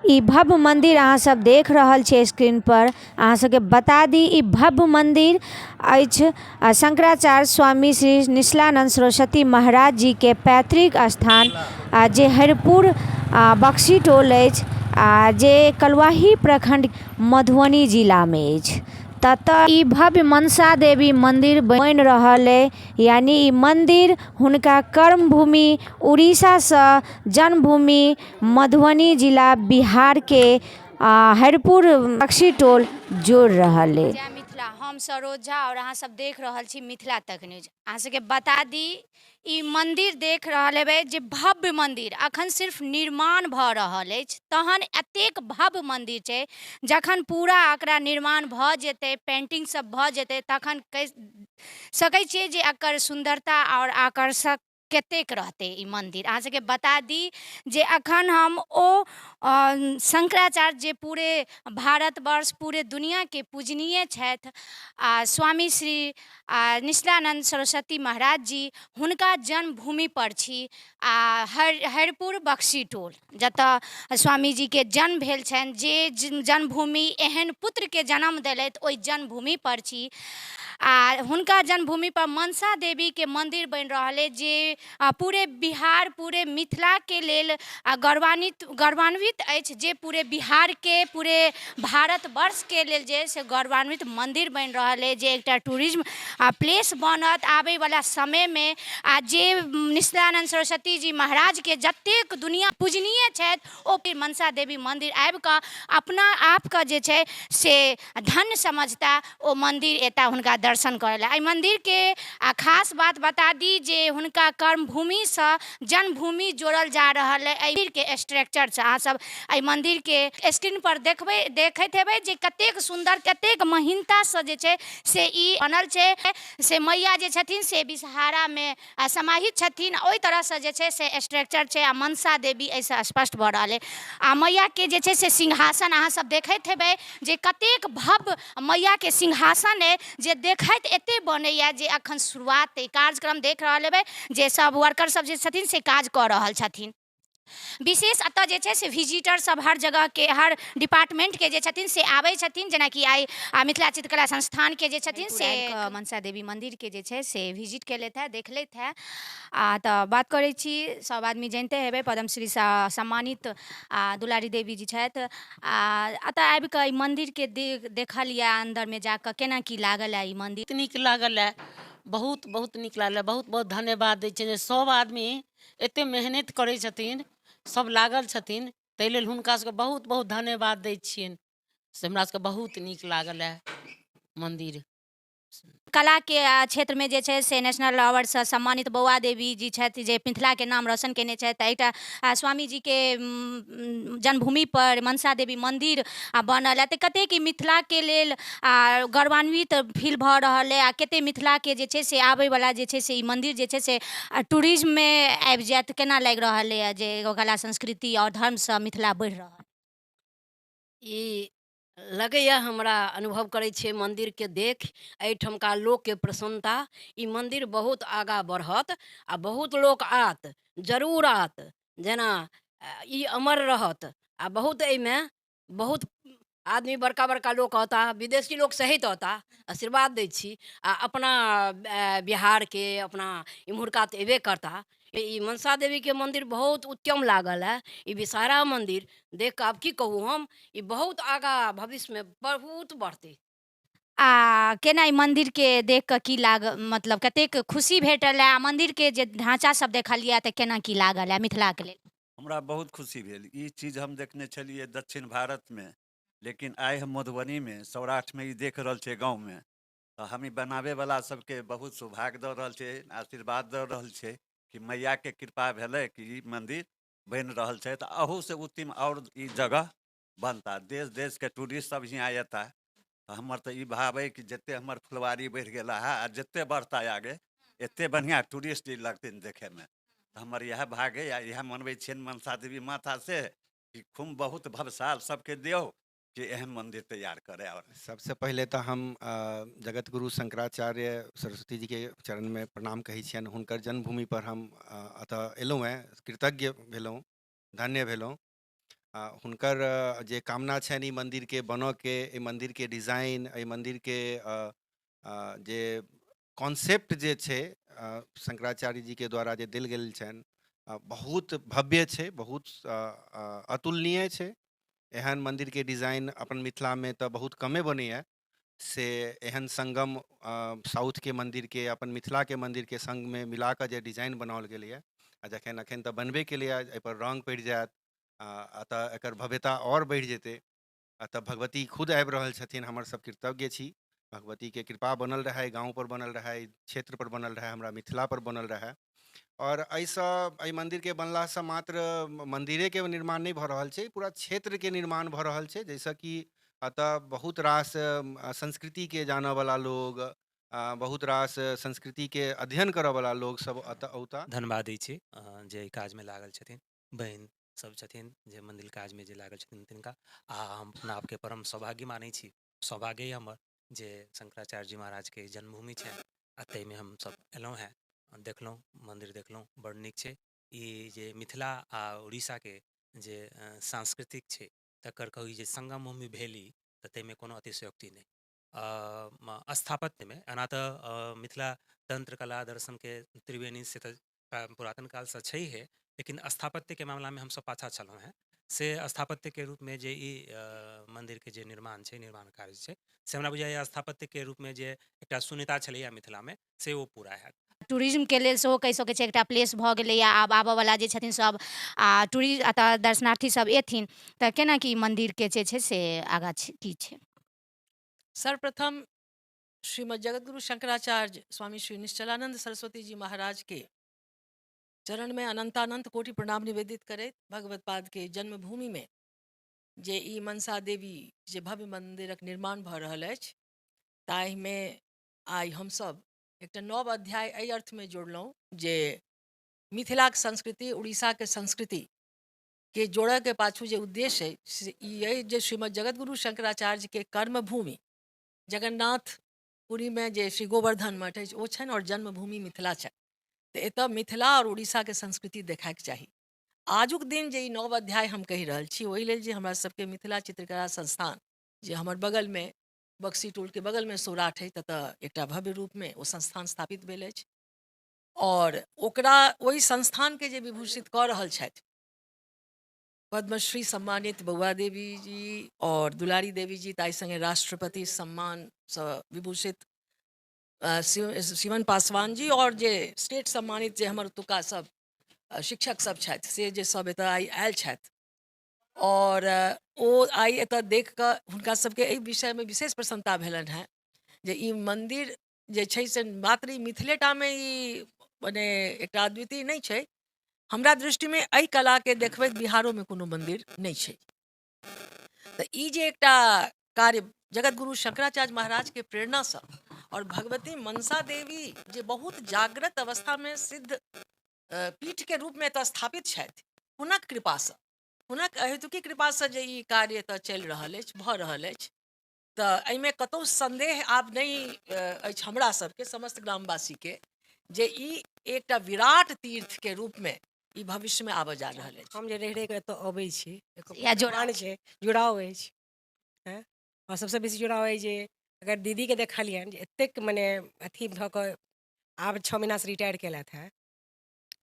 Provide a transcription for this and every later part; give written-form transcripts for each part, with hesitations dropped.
ई भव्य मंदिर अहाँ सब देख रहल छियै स्क्रीन पर। अहाँ सबके बता दी ई भव्य मंदिर अछि शंकराचार्य स्वामी श्री निश्लानंद सरस्वती महाराज जी के पैतृक स्थान जे हरिपुर बक्सी टोल अछि जे कलुआही प्रखंड मधुबनी जिला में अछि। ततः ई भव्य मनसा देवी मंदिर बनि रहल है, यानी ई मंदिर हुनका कर्म भूमि उड़ीसा से जन्मभूमि मधुबनी जिला बिहार के हरिपुर बक्सी टोल जोड़ रहल है। जय मिथिला, हम सरोजा और अहाँ सब देख रहल छी मिथिला तक न्यूज। अहाँ सबके बता दी ई मंदिर देख रहल हेबै जे भव्य मंदिर अखन सिर्फ निर्माण भऽ रहल अछि, तहन एतेक भव्य मंदिर छै जखन पूरा एकरा निर्माण भऽ जेतै, पेंटिंग सब भऽ जेतै, तखन कहि सकै छियै जे एकर सुंदरता और आकर्षक कतेक रहतै ई मंदिर। अहाँ सबके बता दी जे अखन हम ओ शंकराचार्य जे पूरे भारतवर्ष पूरे दुनिया के पूजनीय छथि स्वामी श्री निश्लानंद सरस्वती महाराज जी, हुनका जन्मभूमि पर छी हरिपुर बक्सी टोल, जतऽ स्वामी जी के जन्म भेल छनि। जे जन्मभूमि एहन पुत्र के जन्म देलथि ओहि जन्मभूमि पर छी हुनका जन्मभूमि पर मनसा देवी के मंदिर बनि रहल है, जे पूरे बिहार पूरे मिथिला के लेल गौरवान्वित अछि, जे पूरे बिहार के पूरे भारतवर्ष के लेल जे से गौरवान्वित मंदिर बनि रहल है, जे एकटा टूरिज्म प्लेस बनत आबै वाला समय में। जे निश्लानंद सरस्वती जी महाराज के जतेक दुनिया पूजनीय छथि ओ मनसा देवी मंदिर आबि कऽ अपना आप के जे छै से धन्य समझता ओ मंदिर एता हुनका दर्शन करे ला। एहि मंदिर के खास बात बता दी जे हुनका कर्मभूमि से जन्मभूमि जोड़ल जा रहल है। एहि के स्ट्रक्चर से अहाँ सब एहि मंदिर के स्क्रीन पर देखैत हेबै जे कतेक सुंदर कतेक महीनता से जे छै से ई बनल छै। से मैया जे छथिन से विषहारा में समाहित छथिन, ओहि तरह से जे छै से स्ट्रक्चर छै मनसा देवी ऐसे स्पष्ट भऽ रहल है। मैया के जे छै से सिंहासन अहाँ सब देखैत हेबै जे कतेक भव्य मैया के सिंहासन है, जे देखैत एते बनैया जे अखन शुरुआत कार्यक्रम देख रहल हेबै जे सब वर्कर सब जे छथिन से काज कऽ रहल छथिन। विशेष अतः जे छै से विजिटर सब हर जगह के हर डिपार्टमेंट के जे छथिन से आबै छथिन, जेना कि आइ मिथिला चित्रकला संस्थान के जे छथिन से मनसा देवी मंदिर के जे छै से विजिट केलथि है, देखलथि है। तऽ बात करै छी, सब आदमी जानते हेबै पद्मश्री से सम्मानित दुलारी देवी जी छथि। एतऽ आबि कऽ ई मंदिर के देखल या अंदर में जाकऽ केना की लागल है ई मंदिर? नीक लागल है, बहुत बहुत नीक लागल है। बहुत बहुत धन्यवाद दै छियनि जे सब आदमी एते मेहनत करै छथिन, सब लागल छथिन, ताहि लेल हुनका सबके बहुत बहुत धन्यवाद दै छियनि से हमरा सबके बहुत नीक लागल है मंदिर। कला के क्षेत्र में जे छै से नेशनल अवार्ड से सम्मानित बौआ देवी जी छथि, जे मिथिला के नाम रोशन केने छथि। एकटा स्वामी जी के जन्मभूमि पर मनसा देवी मंदिर बनल है, तऽ कतेक ई मिथिला के लेल गौरवान्वित फील भऽ रहल है। कते मिथिला के जे छै से आबै वाला जे छै से ई मंदिर जे छै से टूरिज्म में आबि जायत, केना लागि रहल है जे कला संस्कृति और धर्म से मिथिला बढ़ि रहल? ई लगैया हमरा अनुभव करै छियै मंदिर के देख एहिठमका लोक के प्रसन्नता, ई मंदिर बहुत आगाँ बढ़त आ बहुत लोक आत, जरूर आत। जेना ई अमर रहत आ बहुत एहिमे बहुत आदमी बड़का बड़का लोक औता, विदेशी लोक सहित औता। आशीर्वाद दै छी आ अपना बिहार के अपना इम्हुरका तऽ अयबे करता। ई मनसा देवी के मंदिर बहुत उत्तम लागल है। ई विषहारा मंदिर देख कऽ आब की कहूँ हम, ई बहुत आगाँ भविष्य में बहुत बढ़तै। केना ई मंदिर के देख कऽ की मतलब कतेक खुशी भेटल है? मंदिर के जे ढांचा सब देखलियै तऽ केना की लागल है मिथिला के लेल? हमरा बहुत खुशी भेल। ई चीज हम देखने छलिए दक्षिण भारत में, लेकिन आइ हम मधुबनी में सौराठ में ई देख रहल छियै गाँव में। तो हम ई बनावे वाला सबके बहुत सौभाग्य दऽ रहल छै, आशीर्वाद दऽ रहल छै कि मैया के कृपा भेलै कि ई मंदिर बनि रहल छै। तऽ अहू से उत्तम और ई जगह बनता, देश देश के टूरिस्ट सब यहाँ अयता। हमर तो ई भाव है कि जिते हमर फुलवारी बढ़ गया है आ जिते बढ़ता आगे एते बढ़िया टूरिस्ट लगते देखे में। हमर यह भाग है, यह मनबै छियनि मनसा देवी माता से कि खूब बहुत भवसाल सबके दियो कि एहन मंदिर तैयार करे। और सबसे पहले तो हम जगत गुरु शंकराचार्य सरस्वती जी के चरण में प्रणाम कहै छियनि। हुनकर जन्मभूमि पर हम अतः एलहुँ हैं, कृतज्ञ भेलहुँ, धन्य भेलहुँ। हुनकर जे कामना छनि ई मन्दिरके बनऽके, एहि मन्दिरके डिजाइन, एहि मन्दिरके जे कॉन्सेप्ट जे छै शंकराचार्य जीके द्वारा जे देल गेल छनि, बहुत भव्य छै, बहुत अतुलनीय छै। एहन मन्दिरके डिजाइन अपन मिथिलामे तऽ बहुत कमे बनैए, से एहन संगम साउथके मन्दिरके अपन मिथिलाके मन्दिरके सङ्गमे मिला कऽ जे डिजाइन बनाओल गेलैए, आ जखन एखन तऽ बनबे केलैए, एहिपर रङ्ग पड़ि जायत, अतः एकर भव्यता आओर बढ़ि जेतै। अतः भगवती खुद आबि रहल छथिन, हमर सब कृतज्ञ छी। भगवतीके कृपा बनल रहै, गाँवपर बनल रहै, क्षेत्रपर बनल रहै, हमरा मिथिलापर बनल रहै। और एहिसँ एहि मन्दिरके बनलासँ मात्र मन्दिरेके निर्माण नहि भऽ रहल छै, पूरा क्षेत्रके निर्माण भऽ रहल छै, जाहिसँ कि अतः बहुत रास संस्कृतिके जानऽवला लोग, बहुत रास संस्कृतिके अध्ययन करऽवला लोग सब अतः औता। धन्यवाद दै छी जे एहि काजमे लागल छथिन, बहन सब छथिन जे मन्दिर काजमे जे लागल छथिन तिनका, आ हम अपना आपके परम सौभाग्य मानै छी। सौभाग्य अइ हमर जे शंकराचार्य जी महाराजके जन्मभूमि छनि, आ ताहिमे हमसब एलहुँ हेँ, देखलहुँ, मन्दिर देखलहुँ, बड़ नीक छै। ई जे मिथिला आ उड़ीसाके जे सांस्कृतिक छै तकर कहू जे संगम भूमि भेली, तऽ ताहिमे कोनो अतिशयोक्ति नहि। स्थापत्यमे एना तऽ मिथिला तंत्र कला दर्शनके त्रिवेणी से तऽ पुरातन कालसँ छैहे, लेकिन स्थापत्यके मामलामे हमसब पाछा छलहुँ हेँ। से स्थापत्यके रूपमे जे ई मन्दिरके जे निर्माण छै, निर्माण कार्य छै, से हमरा बुझाइए स्थापत्यके रूपमे जे एकटा शून्यता छलैए मिथिलामे, से ओ पूरा हैत। टूरिज्मके लेल सेहो कहि सकै छियै एकटा प्लेस भऽ गेलैए। आब आबऽवला जे छथिन सब एतऽ दर्शनार्थी सब एथिन तऽ केना की मन्दिरके जे छै से आगाँ की छै? सर्वप्रथम श्रीमद् जगतगुरु शंकराचार्य स्वामी श्री निश्चलानंद सरस्वती जी महाराज के चरण में अनंतानंत कोटि प्रणाम निवेदित करैत भगवत पाद के जन्मभूमि में जे ई मनसा देवी जे भव्य मंदिरक निर्माण भऽ रहल अछि, ताहिमे आइ हमसब एकटा नव अध्याय एहि अर्थमे जोड़लहुँ जे मिथिलाक संस्कृति उड़ीसाके संस्कृति के जोड़ऽ के पाछू जे उद्देश्य है से ई अइ जे श्रीमद् जगतगुरु शंकराचार्य के कर्मभूमि जगन्नाथपुरी में जे श्री गोवर्धन मठ अछि ओ छनि, और जन्मभूमि मिथिला छनि। तऽ एतऽ मिथिला और उड़ीसा के संस्कृति देखायके चाही। आजुक दिन जे ई नव अध्याय हम कहि रहल छी, ओहि लेल जे हमरा सबके मिथिला चित्रकला संस्थान जे हमर बगल में बक्सी टोल के बगल में सौराठ है, ततऽ एकटा भव्य रूप में ओ संस्थान स्थापित भेल अछि, और ओकरा ओहि संस्थान के जे विभूषित कऽ रहल छथि पद्मश्री सम्मानित बउआ देवी जी और दुलारी देवी जी, ताहि संगे राष्ट्रपति सम्मान से विभूषित शिवन पासवान जी, और जे स्टेट सम्मानित जे हमर ओतुका सब शिक्षक सब छथि से जे सब एतऽ आइ आयल छथि, और ओ आइ एतऽ देख कऽ हुनका सबके एहि विषयमे विशेष प्रसन्नता भेलनि हेँ जे ई मन्दिर जे छै से मात्र ई मिथिलेटामे ई मने एकटा अद्वितीय नहि छै, हमरा दृष्टिमे एहि कलाके देखबैत बिहारोमे कोनो मन्दिर नहि छै। तऽ ई जे एकटा कार्य जगतगुरु शंकराचार्य महाराजके प्रेरणासँ और भगवती मनसा देवी जे बहुत जागृत अवस्थामे सिद्ध पीठके रूपमे एतऽ स्थापित छथि, हुनक कृपासँ, हुनक अहेतुकी कृपासँ जे ई कार्य एतऽ चलि रहल अछि, भऽ रहल अछि, तऽ एहिमे कतहु संदेह आब नहि अछि हमरा सबके समस्त ग्रामवासीके जे ई एकटा विराट तीर्थके रूपमे ई भविष्यमे आबऽ जा रहल अछि। हम जे रहि रहि कऽ एतऽ अबै छी, या जुड़ाव छै, जुड़ाव अछि हैं, और सबसँ बेसी जुड़ाव अछि जे अगर दीदीके देखलियनि जे एतेक मने अथी भऽ कऽ आब 6 महीनासँ रिटायर केलथि हैं,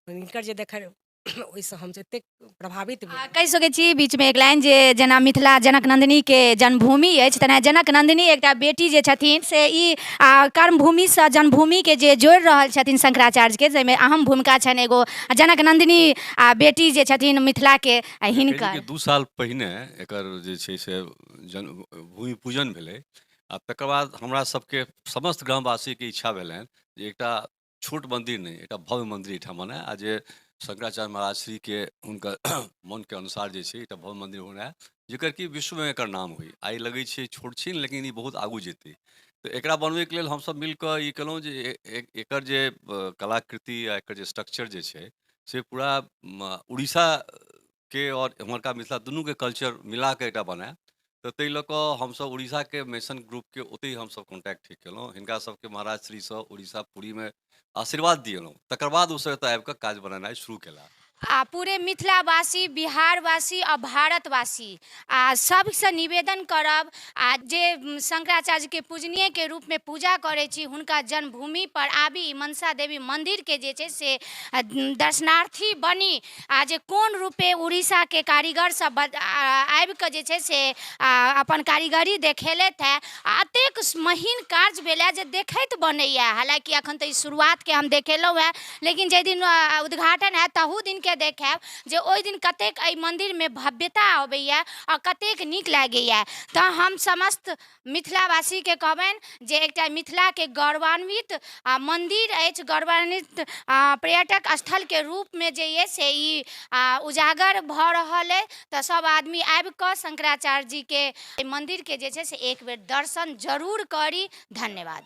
हिनकर जे देख ओहिसँ हम एतेक प्रभावित भेलहुँ। कहि सकै छी बीचमे एक लाइन जे जेना मिथिला जनक नन्दिनीके जन्मभूमि अछि, तेना जनक नन्दिनी एकटा बेटी जे छथिन से ई कर्मभूमिसँ जन्मभूमिके जे जोड़ि रहल छथिन शंकराचार्यके, जाहिमे अहम भूमिका छनि एगो जनक नन्दिनी आ बेटी जे छथिन मिथिलाके हिनकर। 2 साल पहिने एकर जे छै से भूमि पूजन भेलै, आ तकर बाद हमरा सबके समस्त ग्रामवासीके इच्छा भेलनि जे एकटा छोट मन्दिर नहि, एकटा भव्य मन्दिर एहिठाम बनै, आ जे शंकराचार्य महाराज श्री के हुनकर मनके अनुसार जे छै एकटा भव्य मन्दिर बनाए, जेकर कि विश्वमे एकर नाम होइ। आइ लगै छै छोट छीन, लेकिन ई बहुत आगू जेतै। तऽ एकरा बनबैके लेल हमसब मिलि कऽ ई केलहुँ जे एकर जे कलाकृति आ एकर जे स्ट्रक्चर जे छै से पूरा उड़ीसाके और एम्हरका मिथिला दुनूके कल्चर मिला कऽ एकटा बनाए। तऽ ताहि लऽ कऽ हमसब उड़ीसाके मिशन ग्रुपके ओतहि हमसब कॉन्टैक्ट ठीक केलहुँ, हिनका सबके महाराज श्रीसँ उड़ीसा पुरीमे आशीर्वाद दिएलहुँ, तकर बाद ओसब एतऽ आबि कऽ काज बनेनाइ शुरू केलाह। आ पूरे मिथिलावासी, बिहारवासी आ भारतवासी आ सबसँ निवेदन करब आ जे शंकराचार्य के पूजनीय के रूप में पूजा करै छी हुनका जन्मभूमि पर आबी, ई मनसा देवी मंदिर के जे छै से दर्शनार्थी बनी आ जे कोन रूपे उड़ीसा के कारीगर सब आबि कऽ जे छै से अपन कारीगरी देखेलथि है। अतेक महीन कार्य भेल है जे देखैत बनैया। हालांकि अखन तऽ ई शुरुआत के हम देखेलहुँ है, लेकिन जे दिन उद्घाटन है तहू दिन के देखायब जे ओहि दिन कतेक एहि मंदिर में भव्यता अबैया आ कतेक नीक लागैया। तऽ हम समस्त मिथिलावासी के कहबनि जे एकटा मिथिला के गौरवान्वित मंदिर अछि, गौरवान्वित पर्यटक स्थल के रूप में जे ये से ई उजागर भऽ रहल है। तऽ सब आदमी आबि कऽ शंकराचार्य जी के मंदिर के जे छै से एक बेर दर्शन जरूर करी। धन्यवाद।